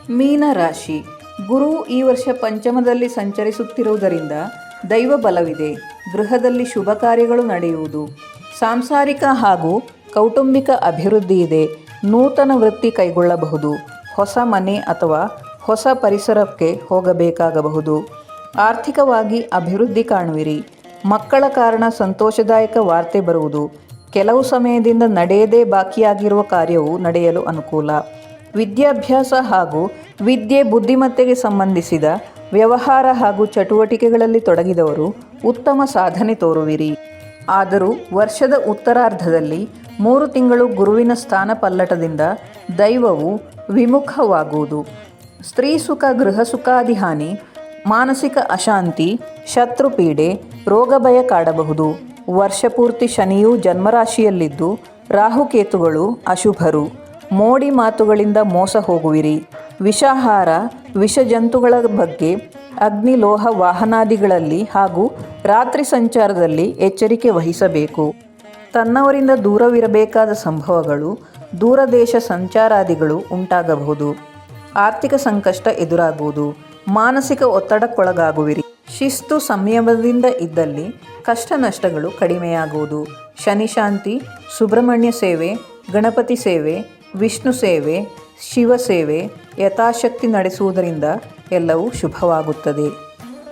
ಮೀನ ರಾಶಿ. ಗುರು ಈ ವರ್ಷ ಪಂಚಮದಲ್ಲಿ ಸಂಚರಿಸುತ್ತಿರುವುದರಿಂದ ದೈವ ಬಲವಿದೆ. ಗೃಹದಲ್ಲಿ ಶುಭ ಕಾರ್ಯಗಳು ನಡೆಯುವುದು. ಸಾಂಸಾರಿಕ ಹಾಗೂ ಕೌಟುಂಬಿಕ ಅಭಿವೃದ್ಧಿ ಇದೆ. ನೂತನ ವೃತ್ತಿ ಕೈಗೊಳ್ಳಬಹುದು. ಹೊಸ ಮನೆ ಅಥವಾ ಹೊಸ ಪರಿಸರಕ್ಕೆ ಹೋಗಬೇಕಾಗಬಹುದು. ಆರ್ಥಿಕವಾಗಿ ಅಭಿವೃದ್ಧಿ ಕಾಣುವಿರಿ. ಮಕ್ಕಳ ಕಾರಣ ಸಂತೋಷದಾಯಕ ವಾರ್ತೆ ಬರುವುದು. ಕೆಲವು ಸಮಯದಿಂದ ನಡೆಯದೇ ಬಾಕಿಯಾಗಿರುವ ಕಾರ್ಯವು ನಡೆಯಲು ಅನುಕೂಲ. ವಿದ್ಯಾಭ್ಯಾಸ ಹಾಗೂ ವಿದ್ಯೆ ಬುದ್ಧಿಮತ್ತೆಗೆ ಸಂಬಂಧಿಸಿದ ವ್ಯವಹಾರ ಹಾಗೂ ಚಟುವಟಿಕೆಗಳಲ್ಲಿ ತೊಡಗಿದವರು ಉತ್ತಮ ಸಾಧನೆ ತೋರುವಿರಿ. ಆದರೂ ವರ್ಷದ ಉತ್ತರಾರ್ಧದಲ್ಲಿ 3 ತಿಂಗಳು ಗುರುವಿನ ಸ್ಥಾನ ಪಲ್ಲಟದಿಂದ ದೈವವು ವಿಮುಖವಾಗುವುದು. ಸ್ತ್ರೀ ಸುಖ, ಗೃಹ ಸುಖಾದಿ ಹಾನಿ, ಮಾನಸಿಕ ಅಶಾಂತಿ, ಶತ್ರುಪೀಡೆ, ರೋಗ ಭಯ ಕಾಡಬಹುದು. ವರ್ಷಪೂರ್ತಿ ಶನಿಯು ಜನ್ಮರಾಶಿಯಲ್ಲಿದ್ದು ರಾಹುಕೇತುಗಳು ಅಶುಭರು. ಮೋಡಿ ಮಾತುಗಳಿಂದ ಮೋಸ ಹೋಗುವಿರಿ. ವಿಷಾಹಾರ, ವಿಷಜಂತುಗಳ ಬಗ್ಗೆ ಅಗ್ನಿ ಲೋಹ ವಾಹನಾದಿಗಳಲ್ಲಿ ಹಾಗೂ ರಾತ್ರಿ ಸಂಚಾರದಲ್ಲಿ ಎಚ್ಚರಿಕೆ ವಹಿಸಬೇಕು. ತನ್ನವರಿಂದ ದೂರವಿರಬೇಕಾದ ಸಂಭವಗಳು, ದೂರದೇಶ ಸಂಚಾರಾದಿಗಳು ಉಂಟಾಗಬಹುದು. ಆರ್ಥಿಕ ಸಂಕಷ್ಟ ಎದುರಾಗುವುದು. ಮಾನಸಿಕ ಒತ್ತಡಕ್ಕೊಳಗಾಗುವಿರಿ. ಶಿಸ್ತು ಸಂಯಮದಿಂದ ಇದ್ದಲ್ಲಿ ಕಷ್ಟ ನಷ್ಟಗಳು ಕಡಿಮೆಯಾಗುವುದು. ಶನಿ ಶಾಂತಿ, ಸುಬ್ರಹ್ಮಣ್ಯ ಸೇವೆ, ಗಣಪತಿ ಸೇವೆ, ವಿಷ್ಣು ಸೇವೆ, ಶಿವ ಸೇವೆ ಯಥಾಶಕ್ತಿ ನಡೆಸುವುದರಿಂದ ಎಲ್ಲವೂ ಶುಭವಾಗುತ್ತದೆ.